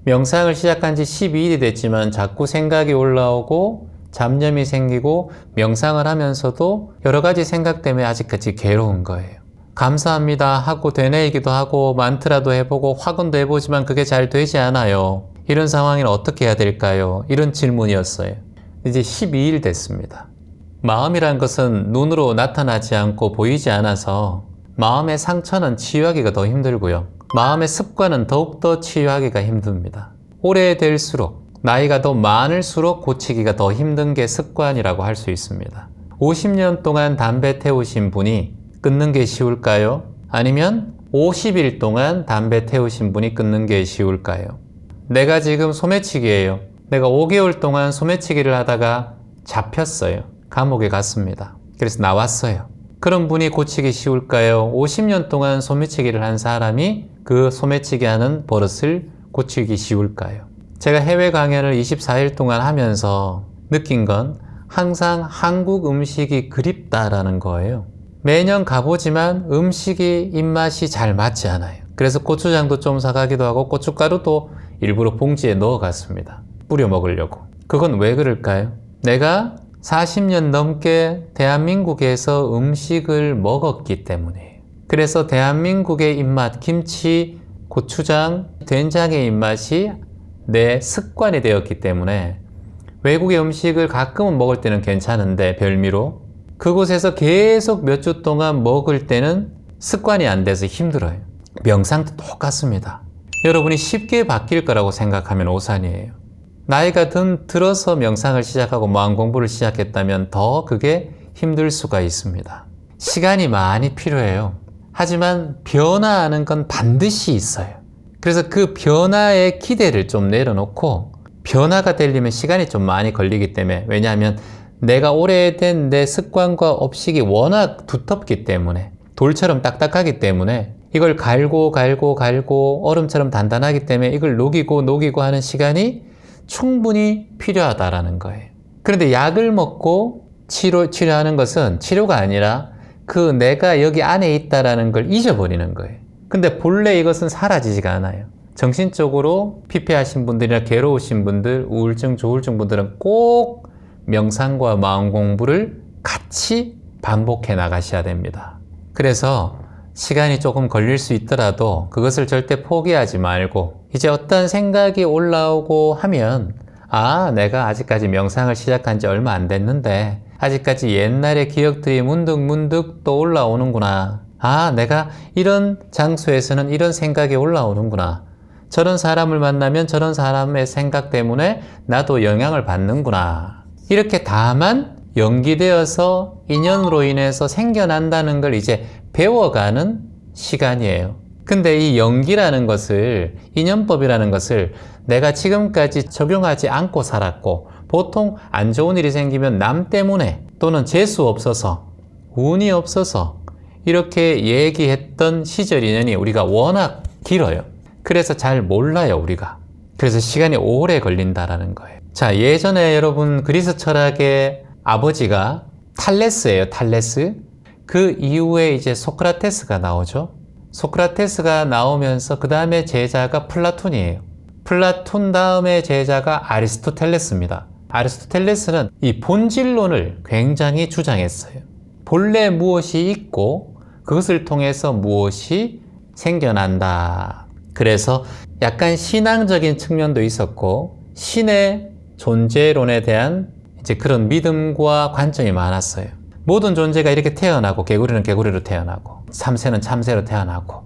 명상을 시작한 지 12일이 됐지만 자꾸 생각이 올라오고 잡념이 생기고 명상을 하면서도 여러 가지 생각 때문에 아직까지 괴로운 거예요. 감사합니다 하고 되뇌이기도 하고 만트라도 해보고 화근도 해보지만 그게 잘 되지 않아요. 이런 상황에는 어떻게 해야 될까요? 이런 질문이었어요. 이제 12일 됐습니다. 마음이란 것은 눈으로 나타나지 않고 보이지 않아서 마음의 상처는 치유하기가 더 힘들고요. 마음의 습관은 더욱더 치유하기가 힘듭니다. 오래될수록 나이가 더 많을수록 고치기가 더 힘든 게 습관이라고 할 수 있습니다. 50년 동안 담배 태우신 분이 끊는 게 쉬울까요? 아니면 50일 동안 담배 태우신 분이 끊는 게 쉬울까요? 내가 지금 소매치기예요. 내가 5개월 동안 소매치기를 하다가 잡혔어요. 감옥에 갔습니다. 그래서 나왔어요. 그런 분이 고치기 쉬울까요? 50년 동안 소매치기를 한 사람이 그 소매치기 하는 버릇을 고치기 쉬울까요? 제가 해외 강연을 24일 동안 하면서 느낀 건 항상 한국 음식이 그립다라는 거예요. 매년 가보지만 음식이 입맛이 잘 맞지 않아요. 그래서 고추장도 좀 사가기도 하고 고춧가루도 일부러 봉지에 넣어갔습니다. 뿌려 먹으려고. 그건 왜 그럴까요? 내가 40년 넘게 대한민국에서 음식을 먹었기 때문이에요. 그래서 대한민국의 입맛, 김치, 고추장, 된장의 입맛이 내 습관이 되었기 때문에 외국의 음식을 가끔은 먹을 때는 괜찮은데 별미로 그곳에서 계속 몇 주 동안 먹을 때는 습관이 안 돼서 힘들어요. 명상도 똑같습니다. 여러분이 쉽게 바뀔 거라고 생각하면 오산이에요. 나이가 들어서 명상을 시작하고 마음 공부를 시작했다면 더 그게 힘들 수가 있습니다. 시간이 많이 필요해요. 하지만 변화하는 건 반드시 있어요. 그래서 그 변화의 기대를 좀 내려놓고 변화가 되려면 시간이 좀 많이 걸리기 때문에 왜냐하면 내가 오래된 내 습관과 업식이 워낙 두텁기 때문에 돌처럼 딱딱하기 때문에 이걸 갈고 얼음처럼 단단하기 때문에 이걸 녹이고 하는 시간이 충분히 필요하다라는 거예요. 그런데 약을 먹고 치료하는 것은 치료가 아니라 그 내가 여기 안에 있다라는 걸 잊어버리는 거예요. 근데 본래 이것은 사라지지가 않아요. 정신적으로 피폐하신 분들이나 괴로우신 분들, 우울증, 조울증 분들은 꼭 명상과 마음 공부를 같이 반복해 나가셔야 됩니다. 그래서 시간이 조금 걸릴 수 있더라도 그것을 절대 포기하지 말고 이제 어떤 생각이 올라오고 하면 내가 아직까지 명상을 시작한 지 얼마 안 됐는데 아직까지 옛날의 기억들이 문득 또 올라오는구나. 내가 이런 장소에서는 이런 생각이 올라오는구나. 저런 사람을 만나면 저런 사람의 생각 때문에 나도 영향을 받는구나. 이렇게 다만 연기되어서 인연으로 인해서 생겨난다는 걸 이제 배워가는 시간이에요. 근데 이 연기라는 것을, 인연법이라는 것을 내가 지금까지 적용하지 않고 살았고 보통 안 좋은 일이 생기면 남 때문에 또는 재수 없어서 운이 없어서 이렇게 얘기했던 시절 인연이 우리가 워낙 길어요. 그래서 잘 몰라요, 우리가. 그래서 시간이 오래 걸린다라는 거예요. 자, 예전에 여러분 그리스 철학의 아버지가 탈레스예요, 탈레스. 그 이후에 이제 소크라테스가 나오죠. 소크라테스가 나오면서 그 다음에 제자가 플라톤이에요. 플라톤 다음에 제자가 아리스토텔레스입니다. 아리스토텔레스는 이 본질론을 굉장히 주장했어요. 본래 무엇이 있고 그것을 통해서 무엇이 생겨난다. 그래서 약간 신앙적인 측면도 있었고 신의 존재론에 대한 이제 그런 믿음과 관점이 많았어요. 모든 존재가 이렇게 태어나고 개구리는 개구리로 태어나고 참새는 참새로 태어나고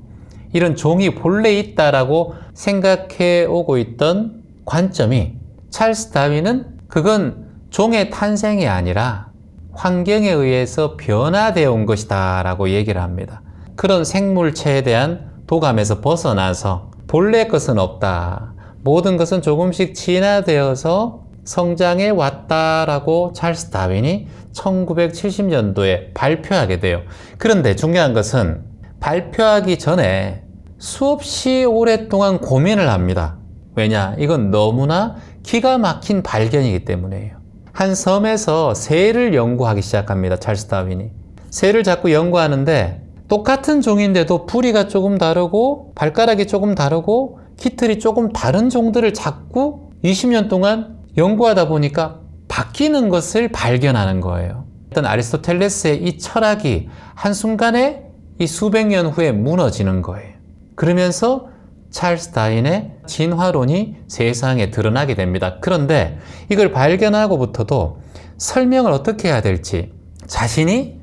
이런 종이 본래 있다라고 생각해 오고 있던 관점이 찰스 다윈은 그건 종의 탄생이 아니라 환경에 의해서 변화되어 온 것이다 라고 얘기를 합니다. 그런 생물체에 대한 도감에서 벗어나서 본래 것은 없다. 모든 것은 조금씩 진화되어서 성장해 왔다라고 찰스 다윈이 1970년도에 발표하게 돼요. 그런데 중요한 것은 발표하기 전에 수없이 오랫동안 고민을 합니다. 왜냐? 이건 너무나 기가 막힌 발견이기 때문이에요. 한 섬에서 새를 연구하기 시작합니다. 찰스 다윈이. 새를 자꾸 연구하는데 똑같은 종인데도 부리가 조금 다르고 발가락이 조금 다르고 깃털이 조금 다른 종들을 자꾸 20년 동안 연구하다 보니까 바뀌는 것을 발견하는 거예요. 어떤 아리스토텔레스의 이 철학이 한순간에 이 수백 년 후에 무너지는 거예요. 그러면서 찰스 다윈의 진화론이 세상에 드러나게 됩니다. 그런데 이걸 발견하고부터도 설명을 어떻게 해야 될지, 자신이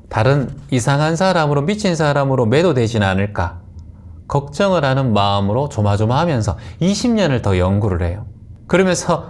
다른 이상한 사람으로, 미친 사람으로 매도되지는 않을까 걱정을 하는 마음으로 조마조마하면서 20년을 더 연구를 해요. 그러면서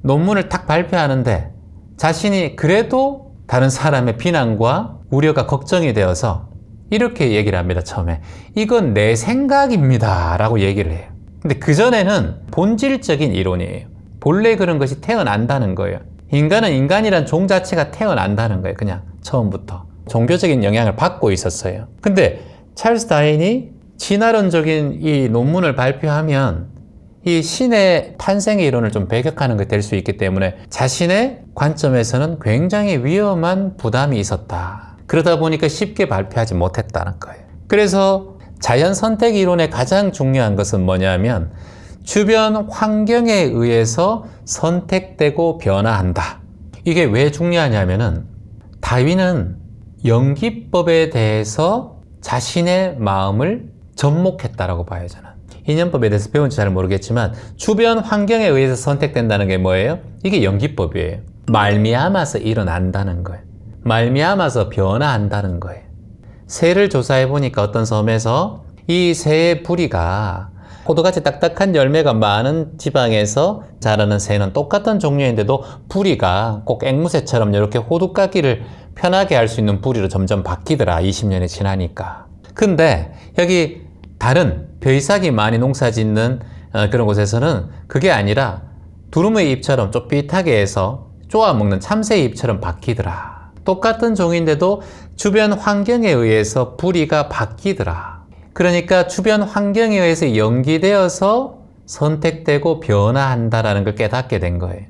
논문을 딱 발표하는데 자신이 그래도 다른 사람의 비난과 우려가 걱정이 되어서 이렇게 얘기를 합니다. 처음에 이건 내 생각입니다 라고 얘기를 해요. 근데 그전에는 본질적인 이론이에요. 본래 그런 것이 태어난다는 거예요. 인간은 인간이란 종 자체가 태어난다는 거예요. 그냥 처음부터 종교적인 영향을 받고 있었어요. 근데 찰스 다윈이 진화론적인 이 논문을 발표하면 이 신의 탄생의 이론을 좀 배격하는 게 될 수 있기 때문에 자신의 관점에서는 굉장히 위험한 부담이 있었다. 그러다 보니까 쉽게 발표하지 못했다는 거예요. 그래서 자연 선택 이론의 가장 중요한 것은 뭐냐면 주변 환경에 의해서 선택되고 변화한다. 이게 왜 중요하냐면은 다윈은 연기법에 대해서 자신의 마음을 접목했다라고 봐요, 저는. 인연법에 대해서 배운지 잘 모르겠지만 주변 환경에 의해서 선택된다는 게 뭐예요? 이게 연기법이에요. 말미암아서 일어난다는 거예요. 말미암아서 변화한다는 거예요. 새를 조사해 보니까 어떤 섬에서 이 새의 부리가 포도같이 딱딱한 열매가 많은 지방에서 자라는 새는 똑같은 종류인데도 부리가 꼭 앵무새처럼 이렇게 호두까기를 편하게 할 수 있는 부리로 점점 바뀌더라. 20년이 지나니까. 근데 여기 다른 벼이삭이 많이 농사 짓는 그런 곳에서는 그게 아니라 두루마리 잎처럼 쫄깃하게 해서 쪼아 먹는 참새 잎처럼 바뀌더라. 똑같은 종인데도 주변 환경에 의해서 부리가 바뀌더라. 그러니까 주변 환경에 의해서 연기되어서 선택되고 변화한다라는 걸 깨닫게 된 거예요.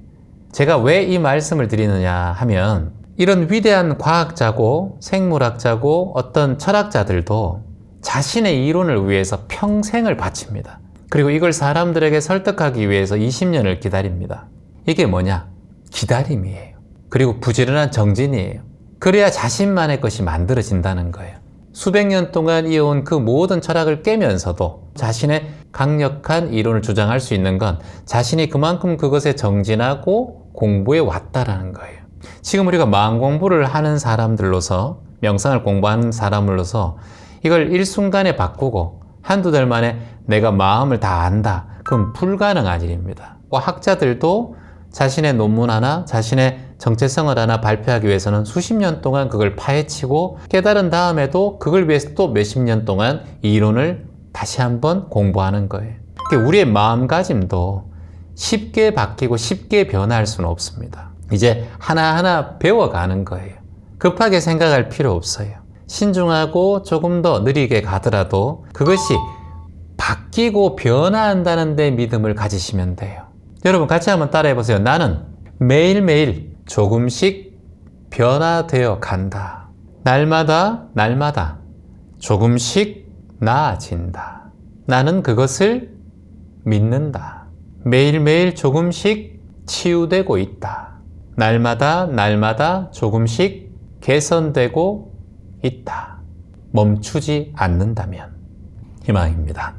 제가 왜 이 말씀을 드리느냐 하면 이런 위대한 과학자고 생물학자고 어떤 철학자들도 자신의 이론을 위해서 평생을 바칩니다. 그리고 이걸 사람들에게 설득하기 위해서 20년을 기다립니다. 이게 뭐냐? 기다림이에요. 그리고 부지런한 정진이에요. 그래야 자신만의 것이 만들어진다는 거예요. 수백 년 동안 이어온 그 모든 철학을 깨면서도 자신의 강력한 이론을 주장할 수 있는 건 자신이 그만큼 그것에 정진하고 공부해 왔다라는 거예요. 지금 우리가 마음 공부를 하는 사람들로서, 명상을 공부하는 사람으로서 이걸 일순간에 바꾸고 한두 달 만에 내가 마음을 다 안다. 그건 불가능한 일입니다. 학자들도 자신의 논문 하나, 자신의 정체성을 하나 발표하기 위해서는 수십 년 동안 그걸 파헤치고 깨달은 다음에도 그걸 위해서 또 몇십 년 동안 이론을 다시 한번 공부하는 거예요. 우리의 마음가짐도 쉽게 바뀌고 쉽게 변화할 수는 없습니다. 이제 하나하나 배워가는 거예요. 급하게 생각할 필요 없어요. 신중하고 조금 더 느리게 가더라도 그것이 바뀌고 변화한다는 데 믿음을 가지시면 돼요. 여러분 같이 한번 따라해 보세요. 나는 매일매일 조금씩 변화되어 간다. 날마다 조금씩 나아진다. 나는 그것을 믿는다. 매일매일 조금씩 치유되고 있다. 날마다 조금씩 개선되고 있다. 멈추지 않는다면. 희망입니다.